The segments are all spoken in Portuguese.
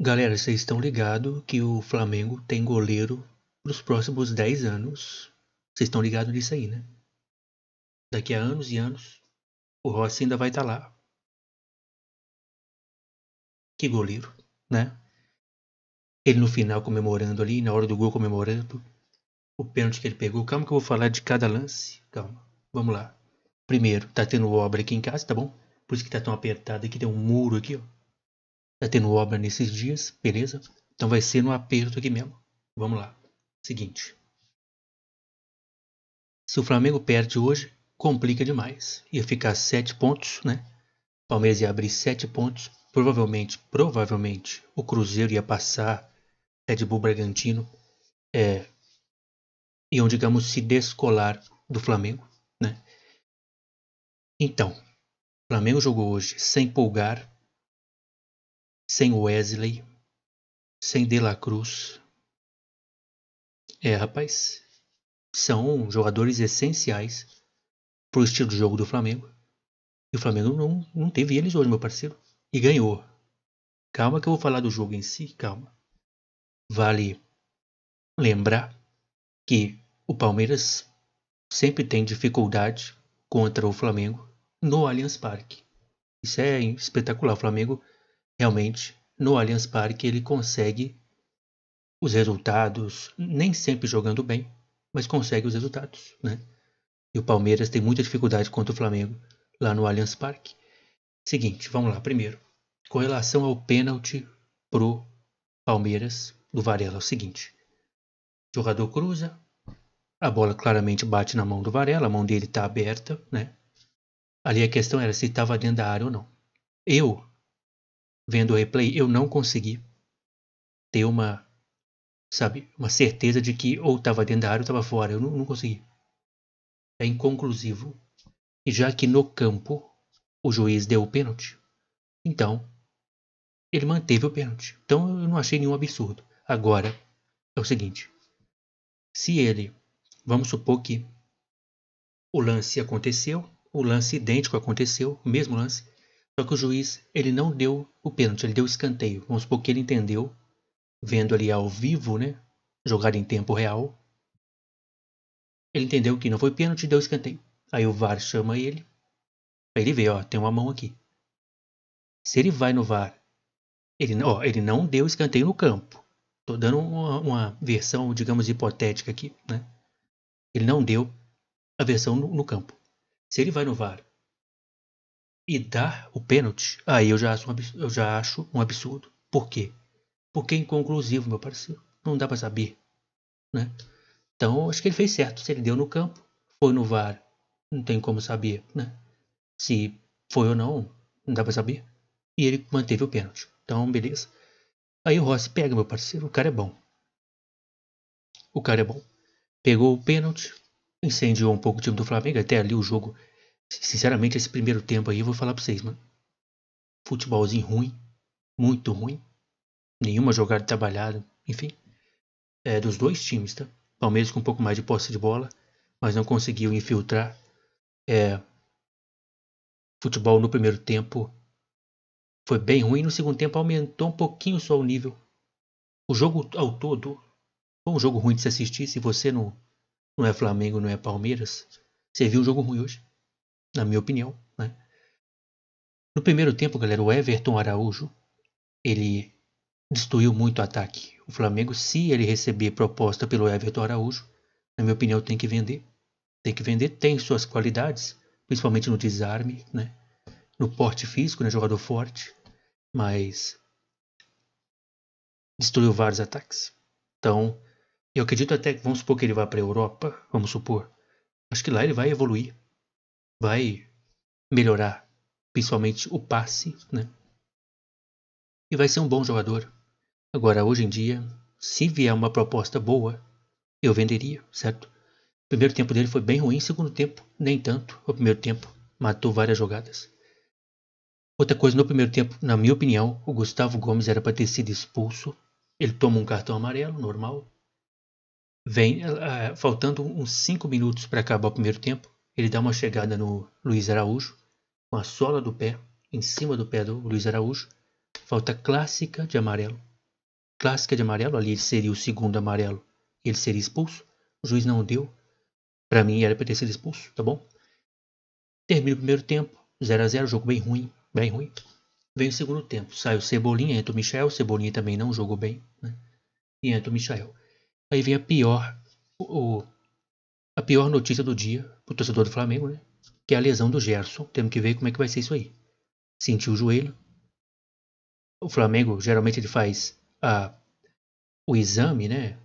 Galera, vocês estão ligados que o Flamengo tem goleiro nos próximos 10 anos. Vocês estão ligados nisso aí, né? Daqui a anos e anos, o Rossi ainda vai estar lá. Que goleiro, né? Ele no final comemorando ali, na hora do gol comemorando. O pênalti que ele pegou. Calma que eu vou falar de cada lance. Calma. Vamos lá. Primeiro, tá tendo obra aqui em casa, tá bom? Por isso que tá tão apertado aqui. Tem um muro aqui, ó. Tá tendo obra nesses dias, beleza? Então vai ser no aperto aqui mesmo. Vamos lá. Seguinte. Se o Flamengo perde hoje, complica demais. Ia ficar 7 pontos, né? Palmeiras ia abrir 7 pontos. Provavelmente, o Cruzeiro ia passar Red Bull Bragantino. Iam, digamos, se descolar do Flamengo, né? Então, o Flamengo jogou hoje sem Pulgar, sem Wesley, sem De La Cruz. Rapaz, são jogadores essenciais pro estilo de jogo do Flamengo. E o Flamengo não teve eles hoje, meu parceiro. E ganhou. Calma que eu vou falar do jogo em si, calma. Vale lembrar que o Palmeiras sempre tem dificuldade contra o Flamengo no Allianz Parque. Isso é espetacular. O Flamengo realmente, no Allianz Parque, ele consegue os resultados, nem sempre jogando bem, mas consegue os resultados, né? E o Palmeiras tem muita dificuldade contra o Flamengo lá no Allianz Parque. Seguinte, vamos lá. Primeiro, com relação ao pênalti pro Palmeiras do Varela, é o seguinte. O jogador cruza, a bola claramente bate na mão do Varela, a mão dele está aberta, né? Ali a questão era se estava dentro da área ou não. Eu, vendo o replay, eu não consegui ter uma certeza de que ou estava dentro da área ou estava fora. Eu não consegui. É inconclusivo. E já que no campo o juiz deu o pênalti, então ele manteve o pênalti. Então eu não achei nenhum absurdo. Agora, é o seguinte. Se ele, vamos supor que o lance aconteceu, o lance idêntico aconteceu, o mesmo lance, só que o juiz ele não deu o pênalti, ele deu o escanteio. Vamos supor que ele entendeu, vendo ali ao vivo, né, jogado em tempo real, ele entendeu que não foi pênalti e deu o escanteio. Aí o VAR chama ele, aí ele vê, ó, tem uma mão aqui. Se ele vai no VAR, ele não deu escanteio no campo. Tô dando uma versão, digamos, hipotética aqui, né? Ele não deu a versão no campo. Se ele vai no VAR e dá o pênalti, aí eu já acho um absurdo. Por quê? Porque é inconclusivo, meu parceiro. Não dá para saber, né? Então, acho que ele fez certo. Se ele deu no campo, foi no VAR, não tem como saber, né? Se foi ou não dá para saber. E ele manteve o pênalti. Então, beleza. Aí o Rossi pega, meu parceiro. O cara é bom. O cara é bom. Pegou o pênalti, incendiou um pouco o time do Flamengo. Até ali o jogo, sinceramente, esse primeiro tempo aí, eu vou falar pra vocês, mano. Futebolzinho ruim. Muito ruim. Nenhuma jogada trabalhada. Enfim. Dos dois times, tá? Palmeiras com um pouco mais de posse de bola, mas não conseguiu infiltrar. Futebol no primeiro tempo foi bem ruim. No segundo tempo aumentou um pouquinho só o nível. O jogo ao todo foi um jogo ruim de se assistir. Se você não é Flamengo, não é Palmeiras, você viu um jogo ruim hoje, na minha opinião, né? No primeiro tempo, galera, o Everton Araújo, ele destruiu muito o ataque. O Flamengo, se ele receber proposta pelo Everton Araújo, na minha opinião, tem que vender. Tem que vender, tem suas qualidades, principalmente no desarme, né? No porte físico, né? Jogador forte, mas destruiu vários ataques. Então, eu acredito até que, vamos supor que ele vá para a Europa, vamos supor. Acho que lá ele vai evoluir, vai melhorar, principalmente o passe, né? E vai ser um bom jogador. Agora, hoje em dia, se vier uma proposta boa, eu venderia, certo? O primeiro tempo dele foi bem ruim, segundo tempo, nem tanto. O primeiro tempo matou várias jogadas. Outra coisa, no primeiro tempo, na minha opinião, o Gustavo Gomes era para ter sido expulso. Ele toma um cartão amarelo, normal. Faltando uns 5 minutos para acabar o primeiro tempo, ele dá uma chegada no Luiz Araújo, com a sola do pé, em cima do pé do Luiz Araújo. Falta clássica de amarelo. clássica de amarelo, ali ele seria o segundo amarelo e ele seria expulso. O juiz não deu. Pra mim era pra ter sido expulso, tá bom? Termina o primeiro tempo, 0-0, jogo bem ruim, bem ruim. Vem o segundo tempo, sai o Cebolinha, entra o Michael. O Cebolinha também não jogou bem, né? E entra o Michael. Aí vem a pior notícia do dia pro torcedor do Flamengo, né? Que é a lesão do Gerson. Temos que ver como é que vai ser isso aí. Sentiu o joelho. O Flamengo geralmente ele faz o exame, né?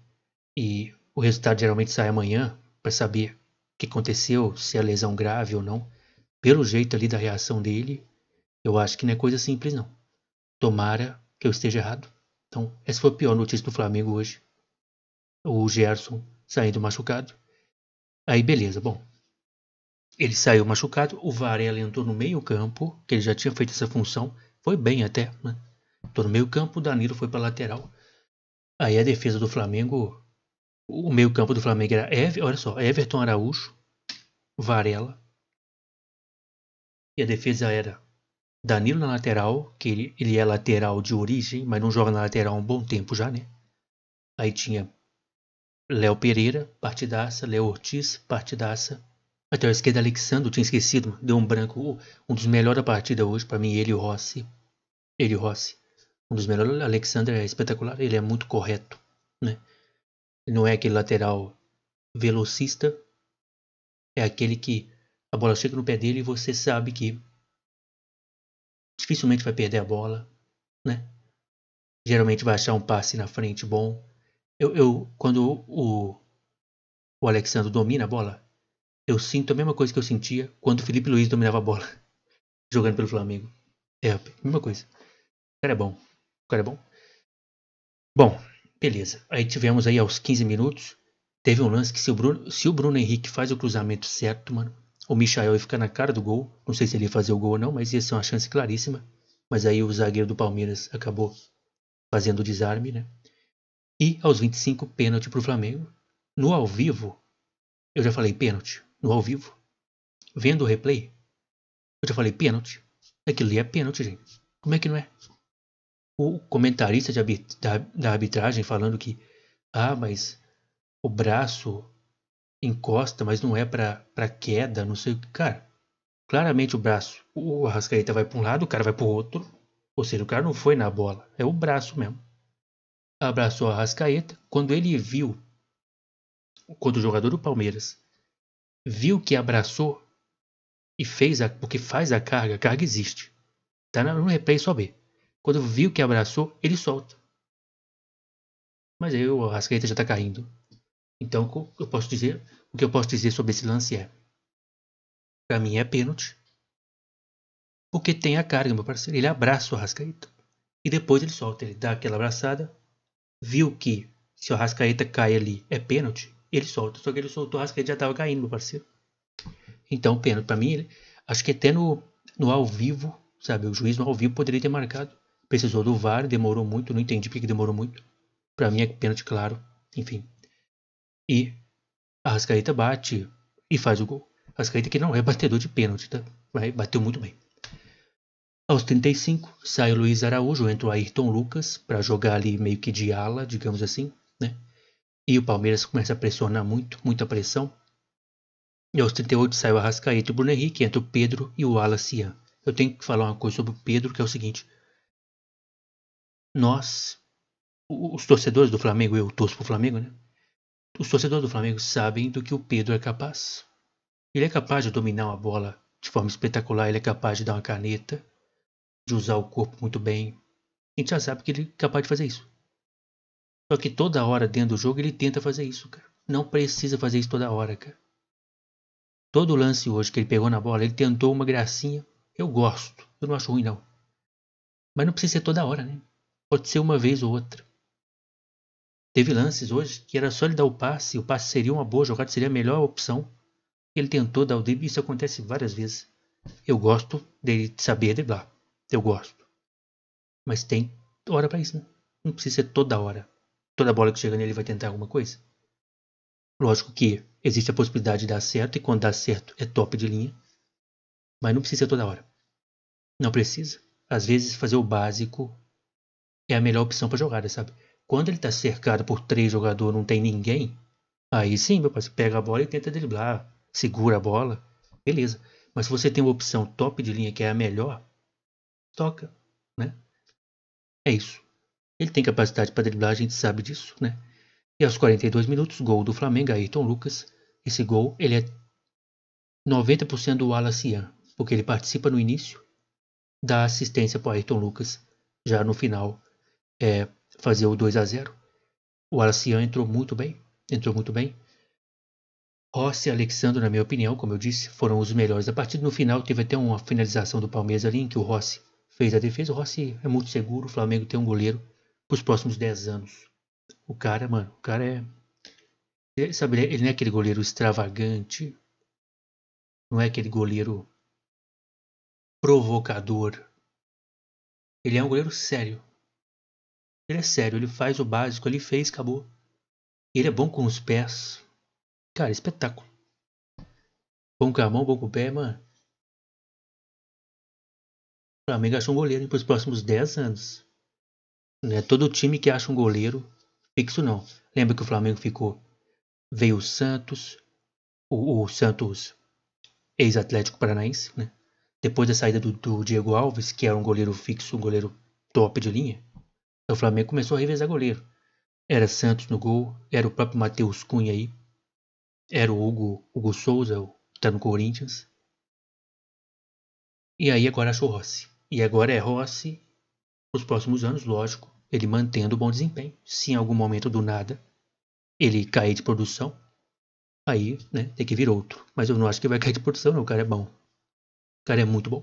E o resultado geralmente sai amanhã para saber o que aconteceu, se é lesão grave ou não. Pelo jeito ali da reação dele, eu acho que não é coisa simples não. Tomara que eu esteja errado. Então, essa foi a pior notícia do Flamengo hoje. O Gerson saindo machucado. Aí beleza, bom. Ele saiu machucado, o Varela entrou no meio campo, que ele já tinha feito essa função. Foi bem até, né? Entrou no meio campo, o Danilo foi para lateral. Aí a defesa do Flamengo, o meio campo do Flamengo era olha só, Everton Araújo, Varela. E a defesa era Danilo na lateral, que ele é lateral de origem, mas não joga na lateral há um bom tempo já, né? Aí tinha Léo Pereira, partidaça, Léo Ortiz, partidaça. Até a esquerda, Alexandre, tinha esquecido, deu um branco. Um dos melhores da partida hoje, para mim, ele e o Rossi. Ele e o Rossi. Um dos melhores, Alexandre é espetacular, ele é muito correto, né? Ele não é aquele lateral velocista, é aquele que a bola chega no pé dele e você sabe que dificilmente vai perder a bola, né? Geralmente vai achar um passe na frente bom. Quando o Alexandre domina a bola, eu sinto a mesma coisa que eu sentia quando o Felipe Luiz dominava a bola, jogando pelo Flamengo. É a mesma coisa. O cara é bom. O cara é bom. Bom, beleza. Aí tivemos aí aos 15 minutos. Teve um lance que se o Bruno Henrique faz o cruzamento certo, mano, o Michael ia ficar na cara do gol. Não sei se ele ia fazer o gol ou não, mas ia ser uma chance claríssima. Mas aí o zagueiro do Palmeiras acabou fazendo o desarme, né? E aos 25, pênalti pro Flamengo. No ao vivo, eu já falei pênalti. No ao vivo. Vendo o replay, eu já falei pênalti. Aquilo ali é pênalti, gente. Como é que não é? O comentarista da arbitragem falando que mas o braço encosta, mas não é pra queda, não sei o que. Cara, claramente o braço, o Arrascaeta vai pra um lado, o cara vai pro outro. Ou seja, o cara não foi na bola, é o braço mesmo. Abraçou a Arrascaeta. Quando o jogador do Palmeiras viu que abraçou e fez porque faz a carga existe. Tá no replay, só ver. Quando viu que abraçou, ele solta. Mas aí o Arrascaeta já tá caindo. Então o que eu posso dizer sobre esse lance é, pra mim é pênalti. Porque tem a carga, meu parceiro. Ele abraça o Arrascaeta. E depois ele solta, ele dá aquela abraçada. Viu que se o Arrascaeta cai ali é pênalti, ele solta. Só que ele soltou, o Arrascaeta já tava caindo, meu parceiro. Então, pênalti. Pra mim, acho que até no ao vivo, sabe? O juiz no ao vivo poderia ter marcado. Precisou do VAR, demorou muito. Não entendi porque demorou muito. Pra mim é pênalti, claro. Enfim. E a Arrascaeta bate e faz o gol. A Arrascaeta que não é batedor de pênalti, tá? Mas bateu muito bem. Aos 35, sai o Luiz Araújo, entra o Ayrton Lucas para jogar ali meio que de ala, digamos assim, né? E o Palmeiras começa a pressionar muito, muita pressão. E aos 38 sai o Arrascaeta e o Bruno Henrique, entra o Pedro e o Wallace Ian. Eu tenho que falar uma coisa sobre o Pedro, que é o seguinte. Nós, os torcedores do Flamengo, eu torço pro Flamengo, né? Os torcedores do Flamengo sabem do que o Pedro é capaz. Ele é capaz de dominar uma bola de forma espetacular, ele é capaz de dar uma caneta, de usar o corpo muito bem. A gente já sabe que ele é capaz de fazer isso. Só que toda hora dentro do jogo ele tenta fazer isso, cara. Não precisa fazer isso toda hora, cara. Todo lance hoje que ele pegou na bola, ele tentou uma gracinha. Eu gosto. Eu não acho ruim, não. Mas não precisa ser toda hora, né? Pode ser uma vez ou outra. Teve lances hoje que era só ele dar o passe seria uma boa jogada, seria a melhor opção. Ele tentou dar o drible, isso acontece várias vezes. Eu gosto dele saber driblar. Eu gosto. Mas tem hora pra isso, né? Não precisa ser toda hora. Toda bola que chega nele vai tentar alguma coisa. Lógico que existe a possibilidade de dar certo, e quando dá certo é top de linha. Mas não precisa ser toda hora. Não precisa. Às vezes fazer o básico é a melhor opção para jogada, sabe? Quando ele tá cercado por 3 jogadores, não tem ninguém, aí sim, meu parceiro, pega a bola e tenta driblar, segura a bola, beleza. Mas se você tem uma opção top de linha que é a melhor, toca, né? É isso. Ele tem capacidade para driblar, a gente sabe disso, né? E aos 42 minutos, gol do Flamengo, Ayrton Lucas. Esse gol, ele é 90% do Wallace Ian, porque ele participa no início, dá assistência para o Ayrton Lucas, já no final, fazer o 2-0. O Wallace Ian entrou muito bem. Rossi e Alexandre, na minha opinião, como eu disse, foram os melhores da partida. No final, teve até uma finalização do Palmeiras ali, em que o Rossi fez a defesa. O Rossi é muito seguro, o Flamengo tem um goleiro para os próximos 10 anos. O cara é... Sabe, ele não é aquele goleiro extravagante, não é aquele goleiro provocador. Ele é um goleiro sério. Ele é sério, ele faz o básico, ele fez, acabou. Ele é bom com os pés. Cara, espetáculo. Bom com a mão, bom com o pé, mano. O Flamengo achou um goleiro para os próximos 10 anos. Não é todo time que acha um goleiro fixo, não. Lembra que o Flamengo veio o Santos, o Santos ex-Atlético Paranaense, né? Depois da saída do Diego Alves, que era um goleiro fixo, um goleiro top de linha, o Flamengo começou a revezar goleiro. Era Santos no gol, era o próprio Matheus Cunha aí, era o Hugo Souza, que tá no Corinthians. E aí agora achou Rossi. E agora é Rossi nos próximos anos, lógico, ele mantendo o bom desempenho. Se em algum momento do nada ele cair de produção, aí, né, tem que vir outro. Mas eu não acho que vai cair de produção, não. O cara é bom. O cara é muito bom.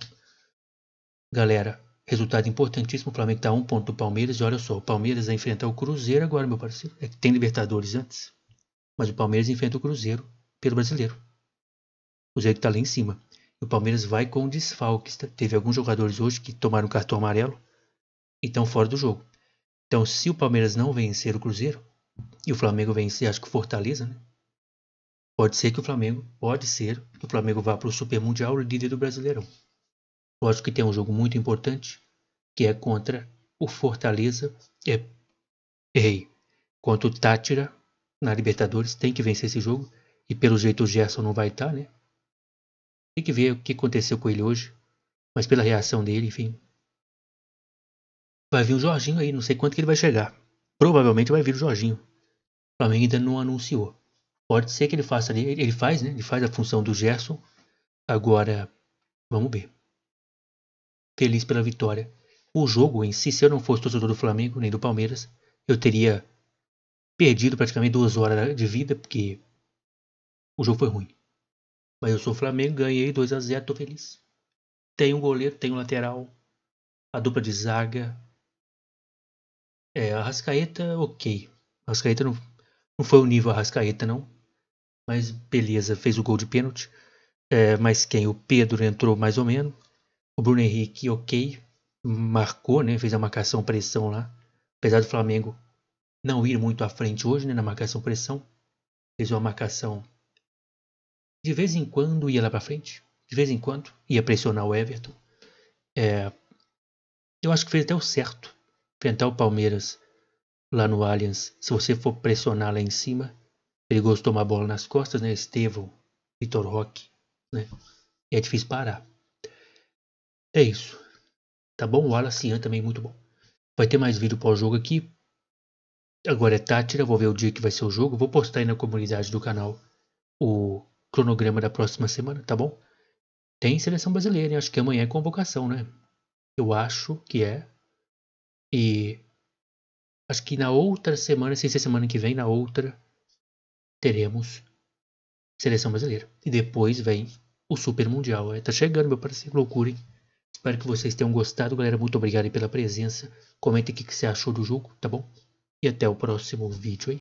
Galera, resultado importantíssimo. O Flamengo tá a 1 ponto do Palmeiras. E olha só, o Palmeiras vai enfrentar o Cruzeiro agora, meu parceiro. É que tem Libertadores antes. Mas o Palmeiras enfrenta o Cruzeiro pelo Brasileiro. O Cruzeiro que tá lá em cima. E o Palmeiras vai com desfalques. Tá? Teve alguns jogadores hoje que tomaram cartão amarelo e estão fora do jogo. Então, se o Palmeiras não vencer o Cruzeiro e o Flamengo vencer, acho que o Fortaleza, né? Pode ser que o Flamengo vá para o Super Mundial, líder do Brasileirão. Lógico que tem um jogo muito importante, que é contra o Fortaleza, contra o Tátira na Libertadores. Tem que vencer esse jogo, e pelo jeito o Gerson não vai estar, né? Tem que ver o que aconteceu com ele hoje, mas pela reação dele, enfim. Vai vir o Jorginho aí, não sei quanto que ele vai chegar. Provavelmente vai vir o Jorginho. O Flamengo ainda não anunciou. Pode ser que ele faça ali, ele faz, né? Ele faz a função do Gerson. Agora, vamos ver. Feliz pela vitória. O jogo em si, se eu não fosse torcedor do Flamengo nem do Palmeiras, eu teria perdido praticamente 2 horas de vida, porque o jogo foi ruim. Mas eu sou Flamengo, ganhei 2-0, tô feliz. Tem um goleiro, tem um lateral, a dupla de zaga. A Arrascaeta, ok. A Arrascaeta não foi o nível Arrascaeta, não. Mas beleza, fez o gol de pênalti. Mas quem? O Pedro entrou mais ou menos. O Bruno Henrique, ok. Marcou, né? Fez a marcação-pressão lá. Apesar do Flamengo não ir muito à frente hoje, né? Na marcação-pressão. Fez uma marcação. De vez em quando ia lá pra frente. De vez em quando ia pressionar o Everton. Eu acho que fez até o certo. Enfrentar o Palmeiras lá no Allianz. Se você for pressionar lá em cima. Perigoso tomar a bola nas costas, né? Estevão, Vitor Roque, né? E é difícil parar. É isso. Tá bom? O Wallace Ian também muito bom. Vai ter mais vídeo pós-jogo aqui. Agora é Tátira, vou ver o dia que vai ser o jogo. Vou postar aí na comunidade do canal o cronograma da próxima semana, tá bom? Tem seleção brasileira, hein? Acho que amanhã é convocação, né? Eu acho que é. E acho que na outra semana, sem ser semana que vem, na outra, teremos seleção brasileira. E depois vem o Super Mundial. Tá chegando, meu parceiro, loucura, hein? Espero que vocês tenham gostado, galera. Muito obrigado aí pela presença. Comenta o que você achou do jogo, tá bom? E até o próximo vídeo aí.